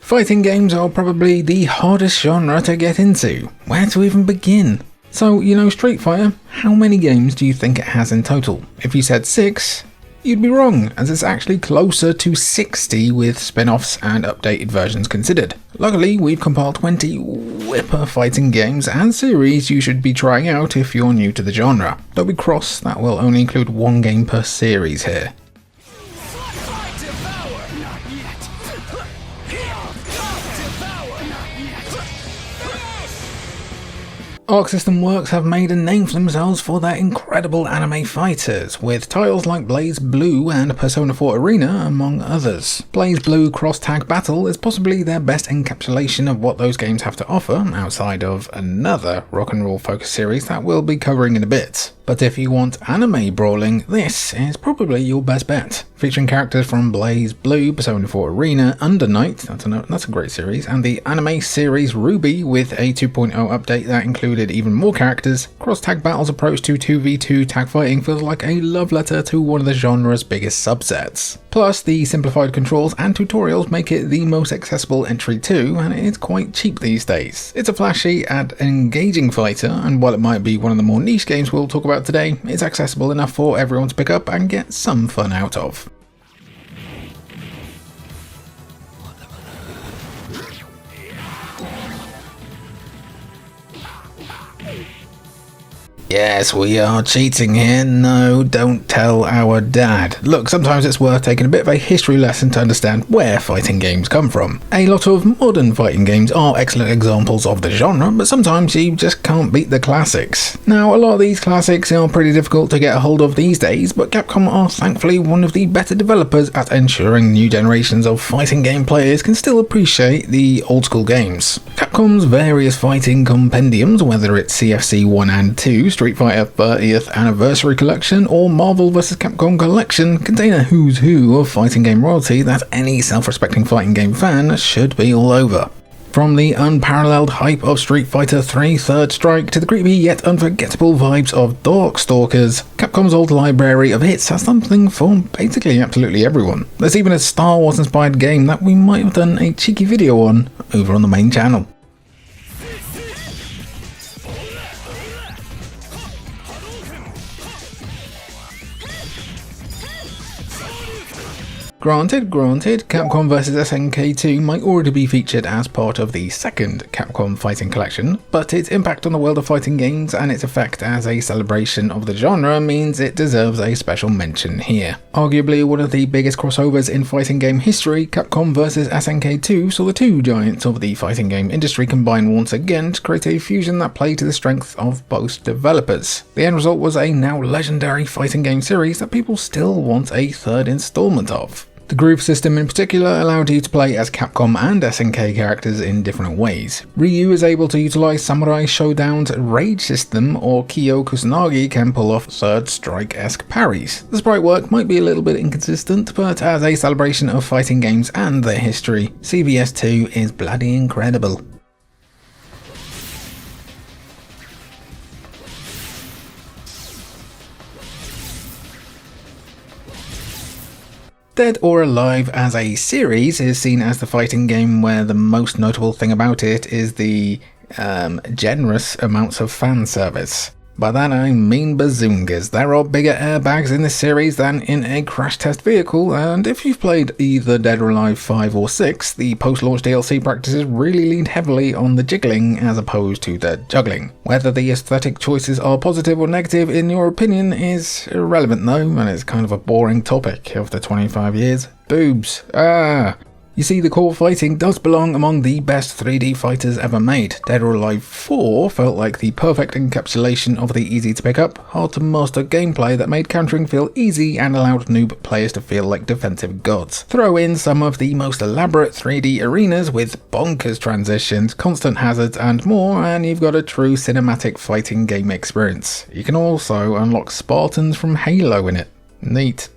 Fighting games are probably the hardest genre to get into. Where to even begin? So, Street Fighter, how many games do you think it has in total? If you said 6, you'd be wrong, as it's actually closer to 60 with spin-offs and updated versions considered. Luckily, we've compiled 20 whipper fighting games and series you should be trying out if you're new to the genre. Don't be cross, that will only include one game per series here. Arc System Works have made a name for themselves for their incredible anime fighters, with titles like BlazBlue and Persona 4 Arena, among others. BlazBlue Cross Tag Battle is possibly their best encapsulation of what those games have to offer, outside of another rock and roll focused series that we'll be covering in a bit. But if you want anime brawling, this is probably your best bet. Featuring characters from BlazBlue, Persona 4 Arena, Under Night, that's a great series, and the anime series Ruby with a 2.0 update that included even more characters, Cross-Tag Battle's approach to 2v2 tag fighting feels like a love letter to one of the genre's biggest subsets. Plus, the simplified controls and tutorials make it the most accessible entry too, and it's quite cheap these days. It's a flashy and engaging fighter, and while it might be one of the more niche games we'll talk about today, it's accessible enough for everyone to pick up and get some fun out of. Yes, we are cheating here. No, don't tell our dad. Look, sometimes it's worth taking a bit of a history lesson to understand where fighting games come from. A lot of modern fighting games are excellent examples of the genre, but sometimes you just can't beat the classics. Now, a lot of these classics are pretty difficult to get a hold of these days, but Capcom are thankfully one of the better developers at ensuring new generations of fighting game players can still appreciate the old school games. Capcom's various fighting compendiums, whether it's CFC 1 and 2, Street Fighter 30th Anniversary Collection, or Marvel vs. Capcom Collection, contain a who's who of fighting game royalty that any self-respecting fighting game fan should be all over. From the unparalleled hype of Street Fighter 3 Third Strike to the creepy yet unforgettable vibes of Darkstalkers, Capcom's old library of hits has something for basically absolutely everyone. There's even a Star Wars inspired game that we might have done a cheeky video on over on the main channel. Granted, Capcom vs SNK 2 might already be featured as part of the second Capcom Fighting Collection, but its impact on the world of fighting games and its effect as a celebration of the genre means it deserves a special mention here. Arguably one of the biggest crossovers in fighting game history, Capcom vs SNK 2 saw the two giants of the fighting game industry combine once again to create a fusion that played to the strength of both developers. The end result was a now legendary fighting game series that people still want a third installment of. The groove system in particular allowed you to play as Capcom and SNK characters in different ways. Ryu is able to utilize Samurai Shodown's rage system, or Kyo Kusanagi can pull off Third Strike-esque parries. The sprite work might be a little bit inconsistent, but as a celebration of fighting games and their history, CVS 2 is bloody incredible. Dead or Alive as a series is seen as the fighting game where the most notable thing about it is the generous amounts of fan service. By that I mean bazoongas. There are bigger airbags in this series than in a crash test vehicle, and if you've played either Dead or Alive 5 or 6, the post-launch DLC practices really leaned heavily on the jiggling as opposed to the juggling. Whether the aesthetic choices are positive or negative in your opinion is irrelevant though, and it's kind of a boring topic after 25 years. Boobs. You see, the core fighting does belong among the best 3D fighters ever made. Dead or Alive 4 felt like the perfect encapsulation of the easy to pick up, hard to master gameplay that made countering feel easy and allowed noob players to feel like defensive gods. Throw in some of the most elaborate 3D arenas with bonkers transitions, constant hazards and more, and you've got a true cinematic fighting game experience. You can also unlock Spartans from Halo in it. Neat.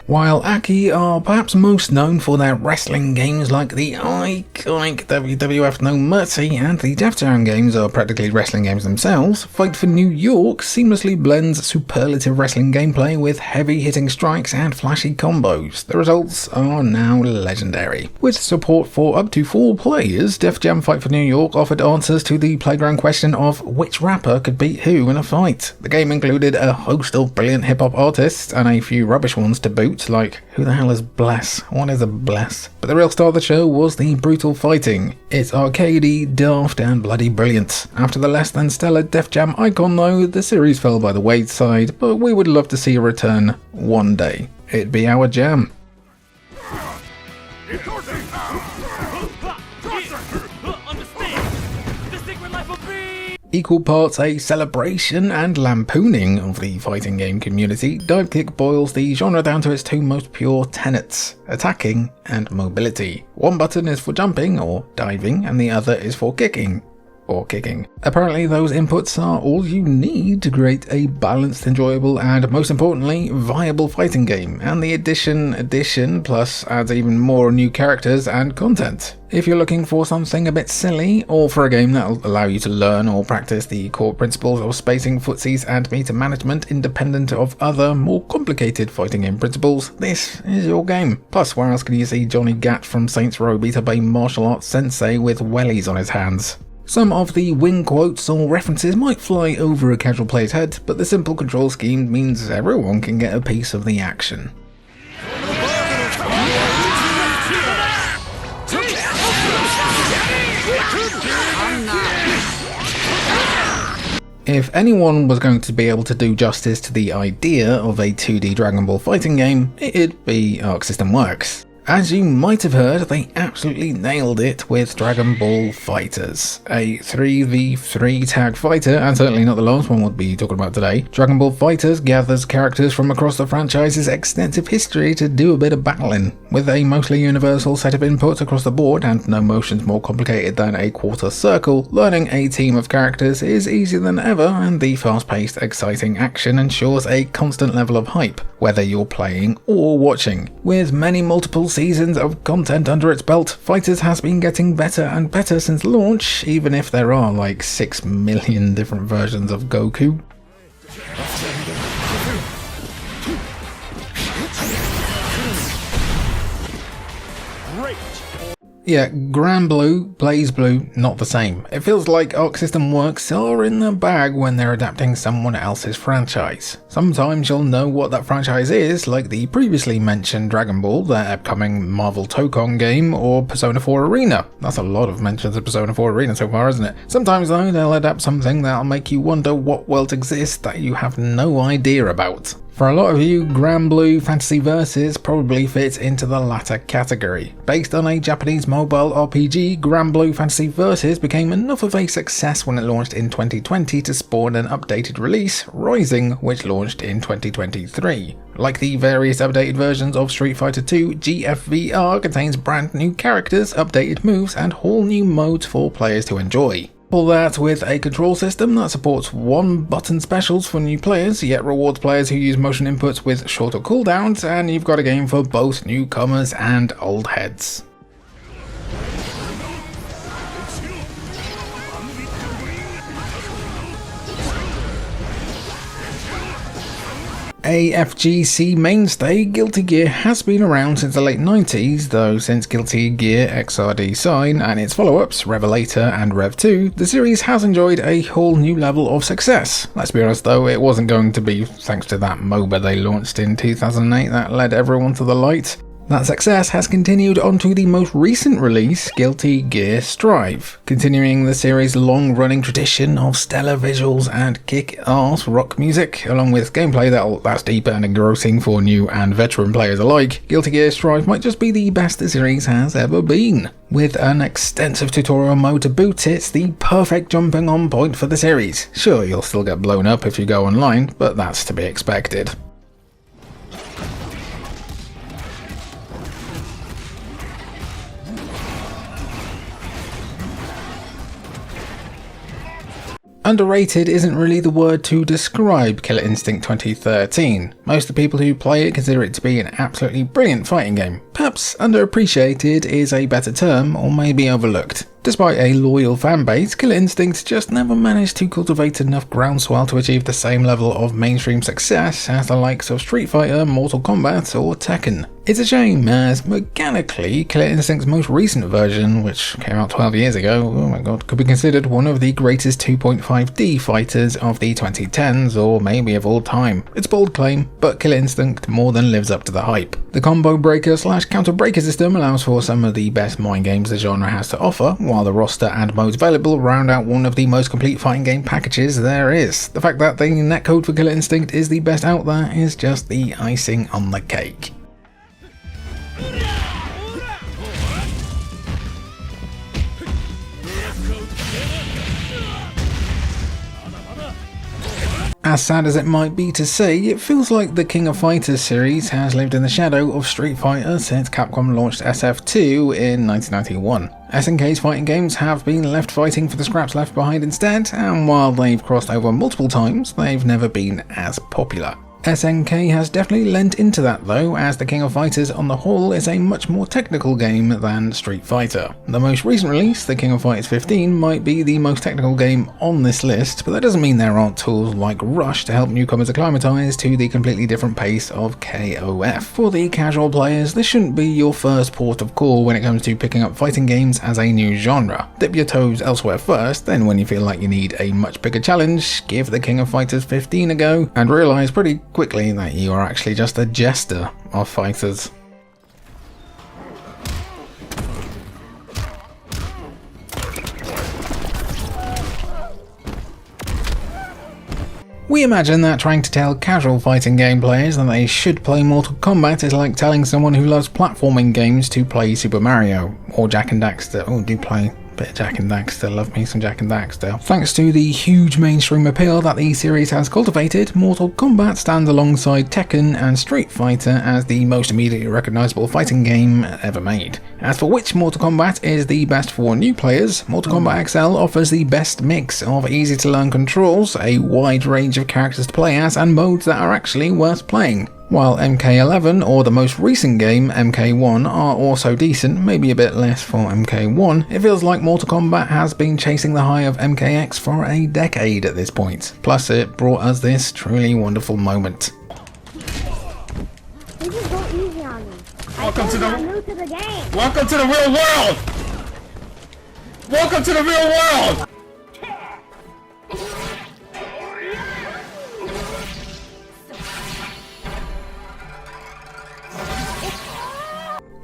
While Aki are perhaps most known for their wrestling games like the iconic WWF No Mercy, and the Def Jam games are practically wrestling games themselves, Fight for New York seamlessly blends superlative wrestling gameplay with heavy-hitting strikes and flashy combos. The results are now legendary. With support for up to 4 players, Def Jam Fight for New York offered answers to the playground question of which rapper could beat who in a fight. The game included a host of brilliant hip-hop artists and a few rubbish ones to boot, like who the hell is Bless? What is a Bless? But the real star of the show was the brutal fighting. It's arcadey, daft and bloody brilliant. After the less than stellar Def Jam icon though, the series fell by the wayside, but we would love to see a return one day. It'd be our jam. Equal parts a celebration and lampooning of the fighting game community, Divekick boils the genre down to its 2 most pure tenets: attacking and mobility. One button is for jumping or diving, and the other is for kicking or kicking. Apparently those inputs are all you need to create a balanced, enjoyable and most importantly viable fighting game, and the Edition Plus adds even more new characters and content. If you're looking for something a bit silly, or for a game that'll allow you to learn or practice the core principles of spacing, footsies and meter management independent of other, more complicated fighting game principles, this is your game. Plus, where else can you see Johnny Gat from Saints Row beat up a martial arts sensei with wellies on his hands? Some of the wing quotes or references might fly over a casual player's head, but the simple control scheme means everyone can get a piece of the action. If anyone was going to be able to do justice to the idea of a 2D Dragon Ball fighting game, it'd be Arc System Works. As you might have heard, they absolutely nailed it with Dragon Ball FighterZ, a 3v3 tag fighter, and certainly not the last one we'll be talking about today. Dragon Ball FighterZ gathers characters from across the franchise's extensive history to do a bit of battling. With a mostly universal set of inputs across the board and no motions more complicated than a quarter circle, learning a team of characters is easier than ever, and the fast-paced, exciting action ensures a constant level of hype, whether you're playing or watching. With many multiple seasons of content under its belt, FighterZ has been getting better and better since launch, even if there are like 6 million different versions of Goku. Yeah, Granblue, BlazBlue, not the same. It feels like Arc System Works are in the bag when they're adapting someone else's franchise. Sometimes you'll know what that franchise is, like the previously mentioned Dragon Ball, their upcoming Marvel Tokon game, or Persona 4 Arena. That's a lot of mentions of Persona 4 Arena so far, isn't it? Sometimes though, they'll adapt something that'll make you wonder what worlds exist that you have no idea about. For a lot of you, Granblue Fantasy Versus probably fits into the latter category. Based on a Japanese mobile RPG, Granblue Fantasy Versus became enough of a success when it launched in 2020 to spawn an updated release, Rising, which launched in 2023. Like the various updated versions of Street Fighter 2, GFVR contains brand new characters, updated moves, and whole new modes for players to enjoy. All that with a control system that supports one-button specials for new players, yet rewards players who use motion inputs with shorter cooldowns, and you've got a game for both newcomers and old heads. A FGC mainstay, Guilty Gear has been around since the late 90s, though since Guilty Gear XRD Sign and its follow-ups, Revelator and Rev 2, the series has enjoyed a whole new level of success. Let's be honest though, it wasn't going to be thanks to that MOBA they launched in 2008 that led everyone to the light. That success has continued onto the most recent release, Guilty Gear Strive, continuing the series' long-running tradition of stellar visuals and kick-ass rock music, along with gameplay that's deeper and engrossing for new and veteran players alike. Guilty Gear Strive might just be the best the series has ever been. With an extensive tutorial mode to boot, it's the perfect jumping on point for the series. Sure, you'll still get blown up if you go online, but that's to be expected. Underrated isn't really the word to describe Killer Instinct 2013. Most of the people who play it consider it to be an absolutely brilliant fighting game. Perhaps underappreciated is a better term, or maybe overlooked. Despite a loyal fanbase, Killer Instinct just never managed to cultivate enough groundswell to achieve the same level of mainstream success as the likes of Street Fighter, Mortal Kombat, or Tekken. It's a shame, as mechanically, Killer Instinct's most recent version, which came out 12 years ago, oh my god, could be considered one of the greatest 2.5D fighters of the 2010s, or maybe of all time. It's a bold claim, but Killer Instinct more than lives up to the hype. The combo breaker / counter breaker system allows for some of the best mind games the genre has to offer, while the roster and modes available round out one of the most complete fighting game packages there is. The fact that the netcode for Killer Instinct is the best out there is just the icing on the cake. As sad as it might be to say, it feels like the King of Fighters series has lived in the shadow of Street Fighter since Capcom launched SF2 in 1991. SNK's fighting games have been left fighting for the scraps left behind instead, and while they've crossed over multiple times, they've never been as popular. SNK has definitely lent into that though, as the King of Fighters on the whole is a much more technical game than Street Fighter. The most recent release, the King of Fighters 15, might be the most technical game on this list, but that doesn't mean there aren't tools like Rush to help newcomers acclimatise to the completely different pace of KOF. For the casual players, this shouldn't be your first port of call when it comes to picking up fighting games as a new genre. Dip your toes elsewhere first, then when you feel like you need a much bigger challenge, give the King of Fighters 15 a go, and realise pretty quickly that you are actually just a jester of fighters. We imagine that trying to tell casual fighting game players that they should play Mortal Kombat is like telling someone who loves platforming games to play Super Mario, or Jak and Daxter. Oh, do play a bit of Jak and Daxter, love me some Jak and Daxter. Thanks to the huge mainstream appeal that the series has cultivated, Mortal Kombat stands alongside Tekken and Street Fighter as the most immediately recognisable fighting game ever made. As for which Mortal Kombat is the best for new players, Mortal Kombat XL offers the best mix of easy to learn controls, a wide range of characters to play as, and modes that are actually worth playing. While MK11 or the most recent game MK1 are also decent, maybe a bit less for MK1, it feels like Mortal Kombat has been chasing the high of MKX for a decade at this point. Plus it brought us this truly wonderful moment. Welcome to the game. Welcome to the real world. Welcome to the real world.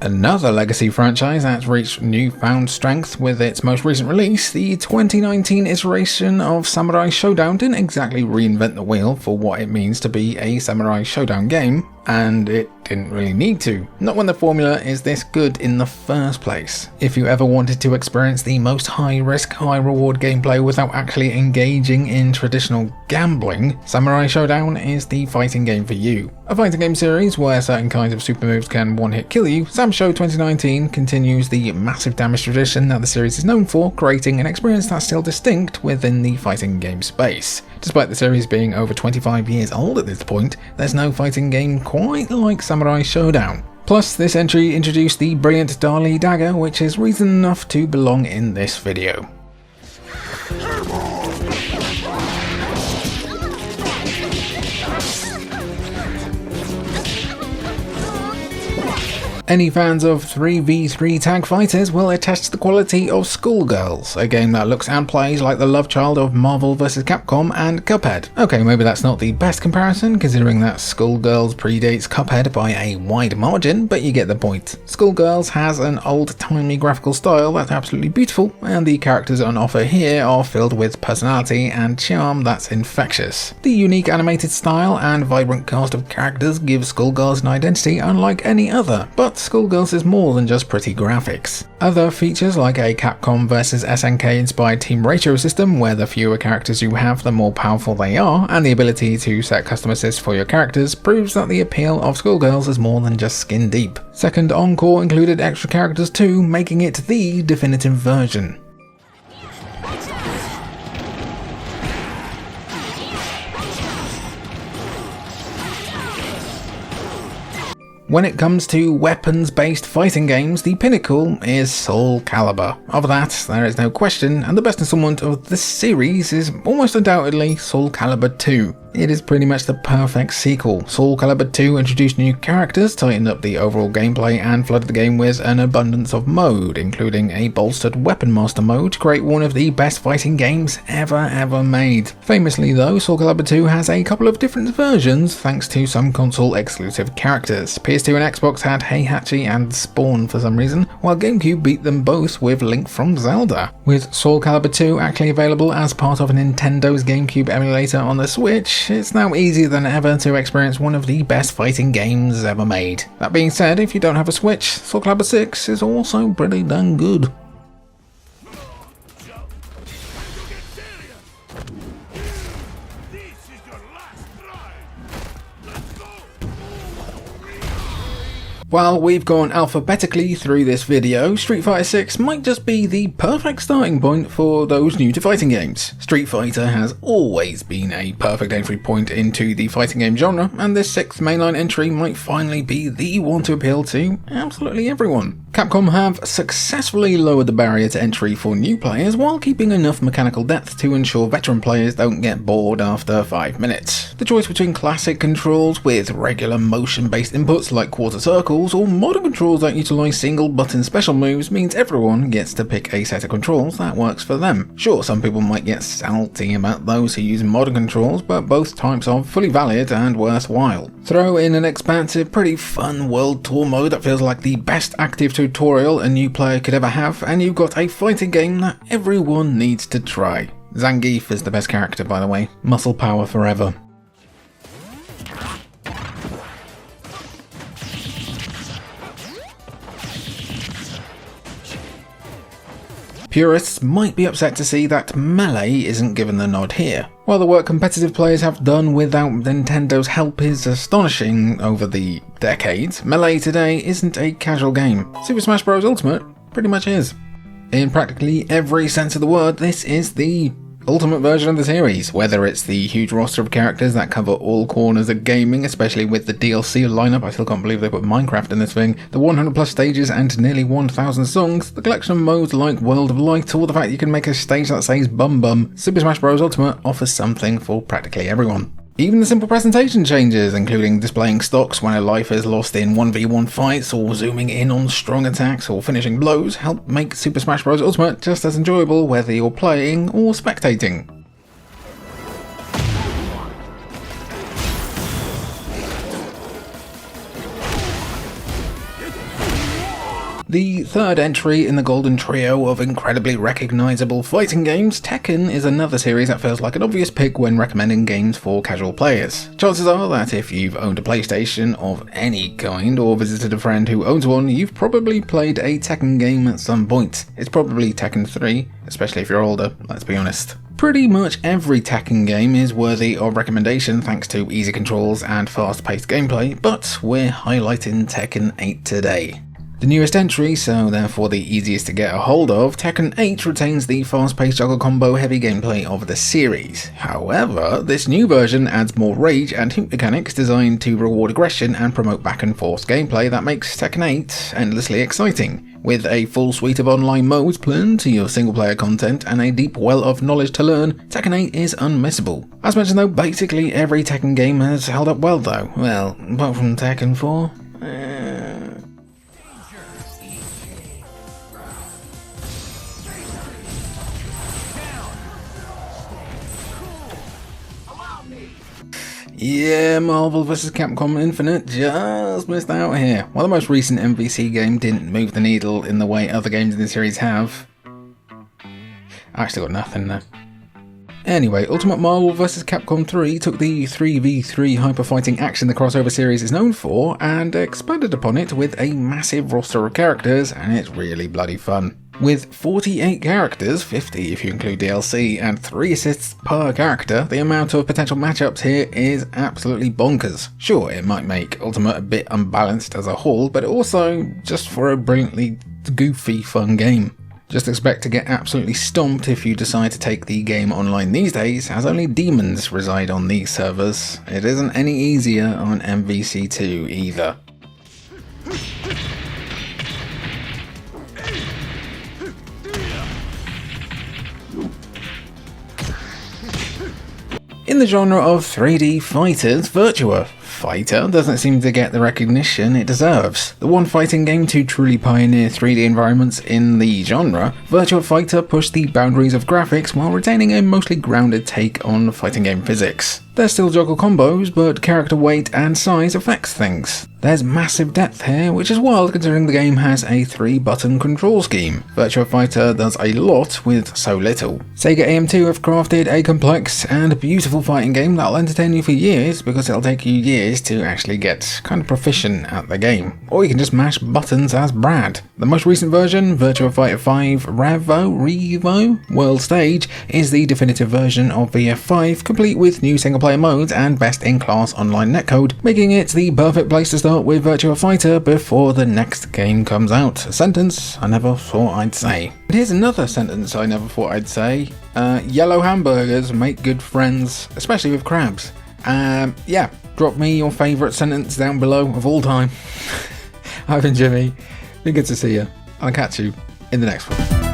Another legacy franchise that's reached newfound strength with its most recent release, the 2019 iteration of Samurai Shodown didn't exactly reinvent the wheel for what it means to be a Samurai Shodown game, and it didn't really need to. Not when the formula is this good in the first place. If you ever wanted to experience the most high risk, high reward gameplay without actually engaging in traditional gambling, Samurai Shodown is the fighting game for you. A fighting game series where certain kinds of super moves can one-hit kill you, Sam Show 2019 continues the massive damage tradition that the series is known for, creating an experience that's still distinct within the fighting game space. Despite the series being over 25 years old at this point, there's no fighting game quite like Samurai Shodown. Plus, this entry introduced the brilliant Dali Dagger, which is reason enough to belong in this video. Any fans of 3v3 tag fighters will attest to the quality of Skullgirls, a game that looks and plays like the love child of Marvel vs Capcom and Cuphead. Okay, maybe that's not the best comparison, considering that Skullgirls predates Cuphead by a wide margin, but you get the point. Skullgirls has an old-timey graphical style that's absolutely beautiful, and the characters on offer here are filled with personality and charm that's infectious. The unique animated style and vibrant cast of characters give Skullgirls an identity unlike any other, but Skullgirls is more than just pretty graphics. Other features like a Capcom vs SNK inspired team ratio system where the fewer characters you have the more powerful they are, and the ability to set custom assists for your characters proves that the appeal of Skullgirls is more than just skin deep. Second Encore included extra characters too, making it the definitive version. When it comes to weapons-based fighting games, the pinnacle is Soulcalibur. Of that, there is no question, and the best installment of this series is almost undoubtedly Soulcalibur 2. It is pretty much the perfect sequel. Soulcalibur 2 introduced new characters, tightened up the overall gameplay, and flooded the game with an abundance of mode, including a bolstered Weapon Master mode to create one of the best fighting games ever made. Famously though, Soulcalibur 2 has a couple of different versions thanks to some console exclusive characters. PS2 and Xbox had Heihachi and Spawn for some reason, while GameCube beat them both with Link from Zelda. With Soulcalibur 2 actually available as part of Nintendo's GameCube emulator on the Switch, it's now easier than ever to experience one of the best fighting games ever made. That being said, if you don't have a Switch, Soulcalibur 6 is also pretty dang good. While we've gone alphabetically through this video, Street Fighter 6 might just be the perfect starting point for those new to fighting games. Street Fighter has always been a perfect entry point into the fighting game genre, and this 6th mainline entry might finally be the one to appeal to absolutely everyone. Capcom have successfully lowered the barrier to entry for new players while keeping enough mechanical depth to ensure veteran players don't get bored after 5 minutes. The choice between classic controls with regular motion-based inputs like quarter circles or modern controls that utilize single button special moves means everyone gets to pick a set of controls that works for them. Sure, some people might get salty about those who use modern controls, but both types are fully valid and worthwhile. Throw in an expansive, pretty fun world tour mode that feels like the best active tutorial a new player could ever have, and you've got a fighting game that everyone needs to try. Zangief is the best character, by the way. Muscle power forever. Purists might be upset to see that Melee isn't given the nod here. While the work competitive players have done without Nintendo's help is astonishing over the decades, Melee today isn't a casual game. Super Smash Bros. Ultimate pretty much is. In practically every sense of the word, this is the ultimate version of the series, whether it's the huge roster of characters that cover all corners of gaming, especially with the DLC lineup. I still can't believe they put Minecraft in this thing, the 100 plus stages and nearly 1,000 songs, the collection of modes like World of Light, or the fact you can make a stage that says Bum Bum. Super Smash Bros. Ultimate offers something for practically everyone. Even the simple presentation changes, including displaying stocks when a life is lost in 1v1 fights, or zooming in on strong attacks or finishing blows, help make Super Smash Bros. Ultimate just as enjoyable whether you're playing or spectating. The third entry in the golden trio of incredibly recognisable fighting games, Tekken is another series that feels like an obvious pick when recommending games for casual players. Chances are that if you've owned a PlayStation of any kind or visited a friend who owns one, you've probably played a Tekken game at some point. It's probably Tekken 3, especially if you're older, let's be honest. Pretty much every Tekken game is worthy of recommendation thanks to easy controls and fast-paced gameplay, but we're highlighting Tekken 8 today. The newest entry, so therefore the easiest to get a hold of, Tekken 8 retains the fast-paced juggle combo heavy gameplay of the series. However, this new version adds more rage and hoot mechanics designed to reward aggression and promote back and forth gameplay that makes Tekken 8 endlessly exciting. With a full suite of online modes, plenty of single-player content, and a deep well of knowledge to learn, Tekken 8 is unmissable. As mentioned though, basically every Tekken game has held up well though. Well, apart from Tekken 4. Yeah, Marvel vs. Capcom Infinite just missed out here. While the most recent MVC game didn't move the needle in the way other games in the series have. I actually got nothing there. Anyway, Ultimate Marvel vs. Capcom 3 took the 3v3 hyper-fighting action the crossover series is known for and expanded upon it with a massive roster of characters, and it's really bloody fun. With 48 characters, 50 if you include DLC, and 3 assists per character, the amount of potential matchups here is absolutely bonkers. Sure, it might make Ultimate a bit unbalanced as a whole, but also just for a brilliantly goofy fun game. Just expect to get absolutely stomped if you decide to take the game online these days, as only demons reside on these servers. It isn't any easier on MVC2 either. In the genre of 3D fighters, Virtua Fighter doesn't seem to get the recognition it deserves. The one fighting game to truly pioneer 3D environments in the genre, Virtua Fighter pushed the boundaries of graphics while retaining a mostly grounded take on fighting game physics. There's still juggle combos, but character weight and size affects things. There's massive depth here, which is wild considering the game has a 3-button control scheme. Virtua Fighter does a lot with so little. Sega AM2 have crafted a complex and beautiful fighting game that'll entertain you for years because it'll take you years to actually get kind of proficient at the game. Or you can just mash buttons as Brad. The most recent version, Virtua Fighter 5 Revo World Stage, is the definitive version of VF5, complete with new single-player modes and best-in-class online netcode, making it the perfect place to start with Virtua Fighter before the next game comes out. A sentence I never thought I'd say. But here's another sentence I never thought I'd say. Yellow hamburgers make good friends, especially with crabs. Yeah, drop me your favourite sentence down below of all time. I've been Jimmy. Been good to see you. I'll catch you in the next one.